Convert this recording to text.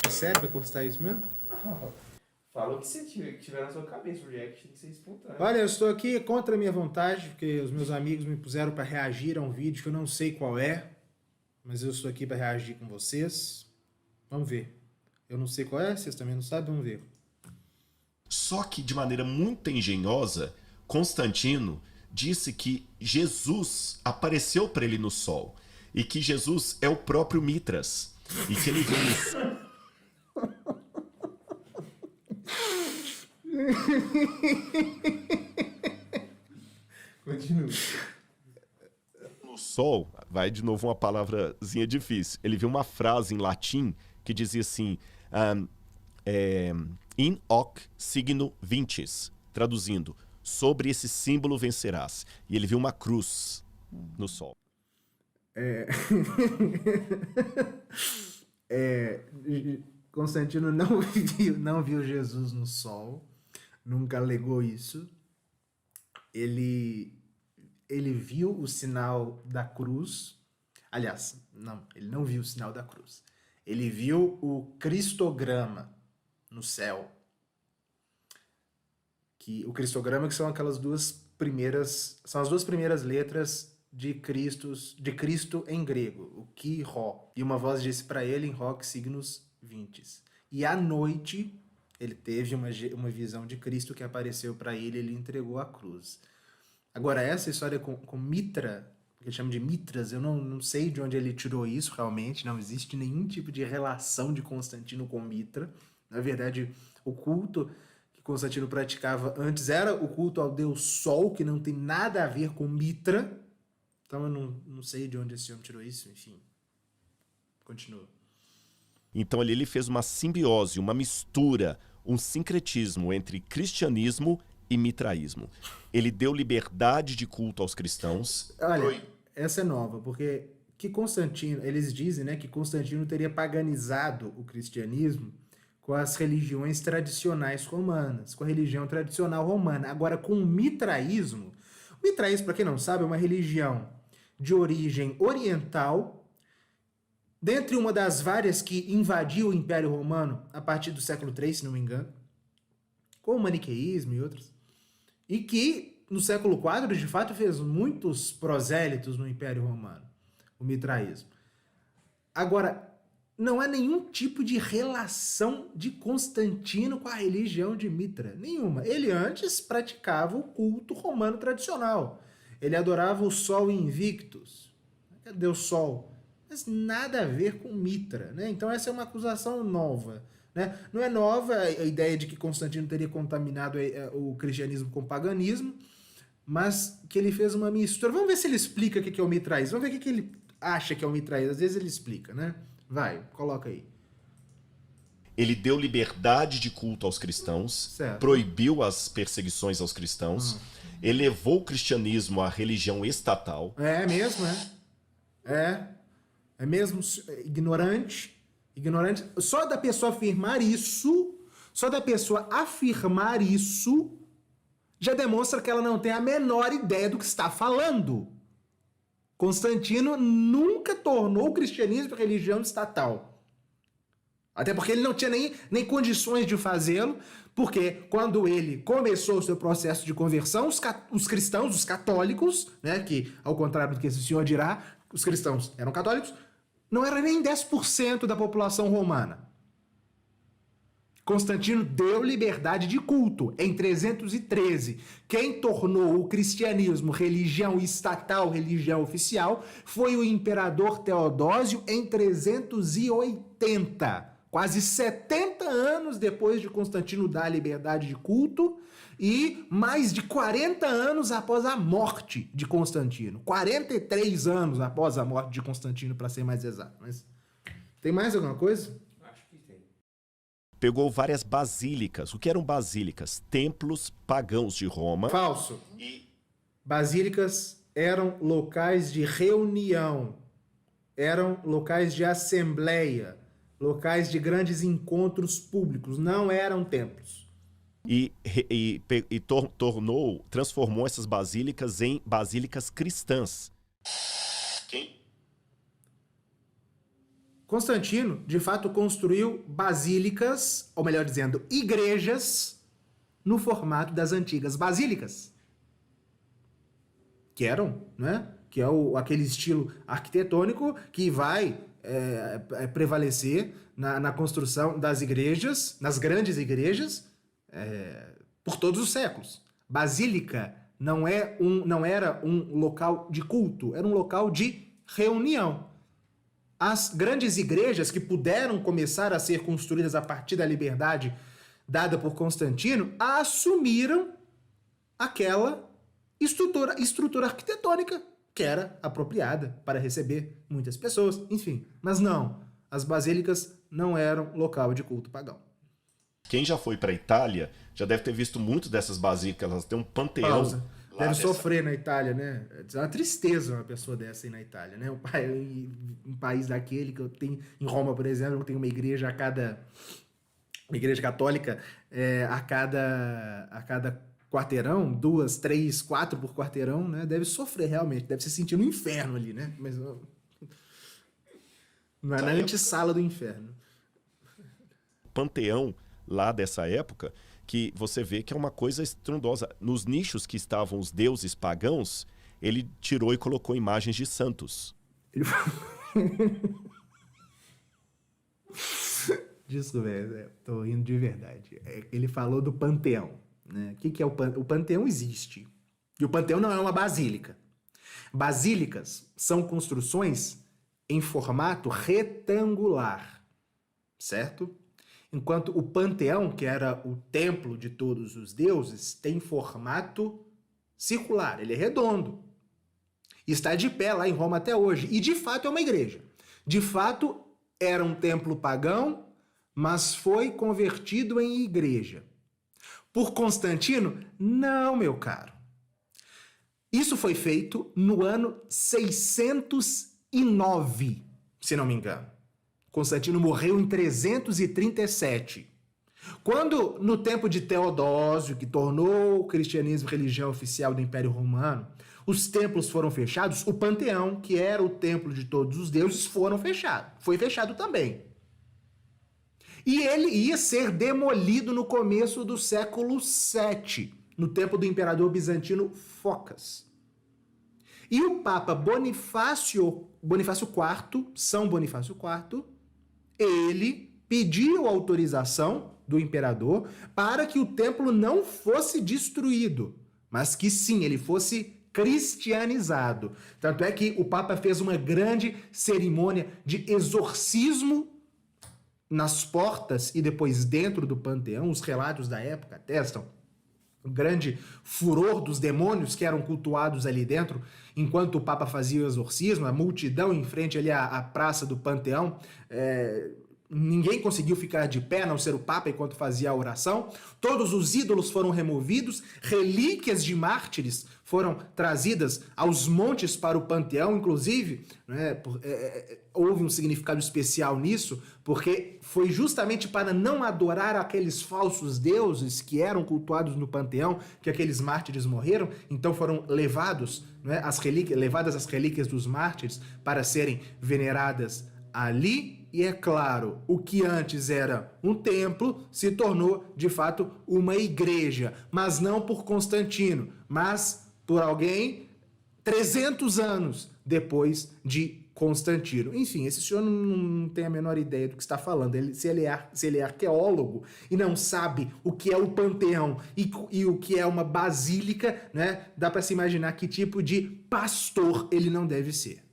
É sério? Vai custar isso mesmo? Fala o que você tiver na sua cabeça, o react tem que ser espontâneo. Olha, eu estou aqui contra a minha vontade, porque os meus amigos me puseram para reagir a um vídeo que eu não sei qual é, mas eu estou aqui para reagir com vocês. Vamos ver. Eu não sei qual é, vocês também não sabem, vamos ver. Só que, de maneira muito engenhosa, Constantino disse que Jesus apareceu para ele no sol e que Jesus é o próprio Mitras e que ele veio Continua. no sol. Vai de novo uma palavrazinha difícil. Ele viu uma frase em latim que dizia assim: in hoc signo vinces, traduzindo, sobre esse símbolo vencerás. E ele viu uma cruz no sol. Constantino não viu Jesus no sol, nunca alegou isso. Ele viu o sinal da cruz. Aliás, não, ele não viu o sinal da cruz. Ele viu o cristograma no céu. O cristograma que são aquelas são as duas primeiras letras de Cristo em grego, o Ki Rho. E uma voz disse para ele em hoc signos vinces. E à noite ele teve uma visão de Cristo que apareceu para ele, ele entregou a cruz. Agora, essa história com Mitra, que ele chama de Mitras, eu não sei de onde ele tirou isso realmente, não existe nenhum tipo de relação de Constantino com Mitra. Na verdade, o culto que Constantino praticava antes era o culto ao deus Sol, que não tem nada a ver com Mitra. Então eu não sei de onde esse homem tirou isso, enfim. Continua. Então ali ele fez uma simbiose, uma mistura, um sincretismo entre cristianismo e mitraísmo. Ele deu liberdade de culto aos cristãos. Olha, essa é nova, porque eles dizem, né, que Constantino teria paganizado o cristianismo com as religiões tradicionais romanas, com a religião tradicional romana. Agora, com o mitraísmo, para quem não sabe, é uma religião de origem oriental, dentre uma das várias que invadiu o Império Romano a partir do século III, se não me engano, com o maniqueísmo e outros, e que no século IV, de fato, fez muitos prosélitos no Império Romano, o mitraísmo. Agora, não há nenhum tipo de relação de Constantino com a religião de Mitra, nenhuma. Ele antes praticava o culto romano tradicional. Ele adorava o Sol Invictus, Deus Sol, mas nada a ver com Mitra, né? Então essa é uma acusação nova, né? Não é nova a ideia de que Constantino teria contaminado o cristianismo com o paganismo, mas que ele fez uma mistura. Vamos ver se ele explica o que é o mitraísmo. Vamos ver o que ele acha que é o mitraísmo. Às vezes ele explica, né? Vai, coloca aí. Ele deu liberdade de culto aos cristãos, Certo. Proibiu as perseguições aos cristãos, elevou o cristianismo à religião estatal. É mesmo, É mesmo ignorante. Só da pessoa afirmar isso, já demonstra que ela não tem a menor ideia do que está falando. Constantino nunca tornou o cristianismo religião estatal. Até porque ele não tinha nem condições de fazê-lo, porque quando ele começou o seu processo de conversão, os cristãos, os católicos, né, que ao contrário do que esse senhor dirá, os cristãos eram católicos, não era nem 10% da população romana. Constantino deu liberdade de culto em 313. Quem tornou o cristianismo religião estatal, religião oficial, foi o imperador Teodósio em 380. Quase 70 anos depois de Constantino dar a liberdade de culto e mais de 40 anos após a morte de Constantino. 43 anos após a morte de Constantino, para ser mais exato. Mas tem mais alguma coisa? Acho que tem. Pegou várias basílicas. O que eram basílicas? Templos pagãos de Roma. Falso. Basílicas eram locais de reunião, eram locais de assembleia, locais de grandes encontros públicos, não eram templos. E transformou essas basílicas em basílicas cristãs. Constantino, de fato, construiu basílicas, ou melhor dizendo, igrejas, no formato das antigas basílicas. Que eram, né? Que é aquele estilo arquitetônico que vai prevalecer na construção das igrejas, nas grandes igrejas, por todos os séculos. Basílica não era um local de culto, era um local de reunião. As grandes igrejas que puderam começar a ser construídas a partir da liberdade dada por Constantino assumiram aquela estrutura arquitetônica que era apropriada para receber muitas pessoas, enfim. Mas não, as basílicas não eram local de culto pagão. Quem já foi para a Itália já deve ter visto muito dessas basílicas, elas têm um panteão. Deve sofrer na Itália, né? É uma tristeza uma pessoa dessa aí na Itália, né? Um país daquele que eu tenho, em Roma, por exemplo, eu tenho uma igreja uma igreja católica a cada quarteirão, 2, 3, 4 por quarteirão, né? Deve sofrer realmente, deve se sentir no inferno ali, né? Mas não é na antessala do inferno. Panteão lá dessa época, que você vê que é uma coisa estrondosa. Nos nichos que estavam os deuses pagãos, ele tirou e colocou imagens de santos. Desculpa, tô rindo de verdade. Ele falou do panteão, né? O que é o panteão? O panteão existe. E o panteão não é uma basílica. Basílicas são construções em formato retangular, certo? Enquanto o panteão, que era o templo de todos os deuses, tem formato circular, ele é redondo. E está de pé lá em Roma até hoje. E de fato é uma igreja. De fato era um templo pagão, mas foi convertido em igreja. Por Constantino? Não, meu caro. Isso foi feito no ano 609, se não me engano. Constantino morreu em 337. Quando, no tempo de Teodósio, que tornou o cristianismo religião oficial do Império Romano, os templos foram fechados, o panteão, que era o templo de todos os deuses, foi fechado também. E ele ia ser demolido no começo do século VII, no tempo do imperador bizantino Focas. E o Papa Bonifácio IV, São Bonifácio IV, ele pediu autorização do imperador para que o templo não fosse destruído, mas que sim, ele fosse cristianizado. Tanto é que o Papa fez uma grande cerimônia de exorcismo nas portas e depois dentro do panteão. Os relatos da época atestam o grande furor dos demônios que eram cultuados ali dentro, enquanto o Papa fazia o exorcismo, a multidão em frente ali à praça do Panteão, ninguém conseguiu ficar de pé, a não ser o Papa, enquanto fazia a oração. Todos os ídolos foram removidos, relíquias de mártires foram trazidas aos montes para o Panteão, inclusive, né, houve um significado especial nisso, porque foi justamente para não adorar aqueles falsos deuses que eram cultuados no Panteão, que aqueles mártires morreram, então foram levadas as relíquias dos mártires para serem veneradas ali. E é claro, o que antes era um templo se tornou, de fato, uma igreja. Mas não por Constantino, mas por alguém 300 anos depois de Constantino. Enfim, esse senhor não tem a menor ideia do que está falando. Se ele é arqueólogo e não sabe o que é o panteão e o que é uma basílica, né, dá para se imaginar que tipo de pastor ele não deve ser.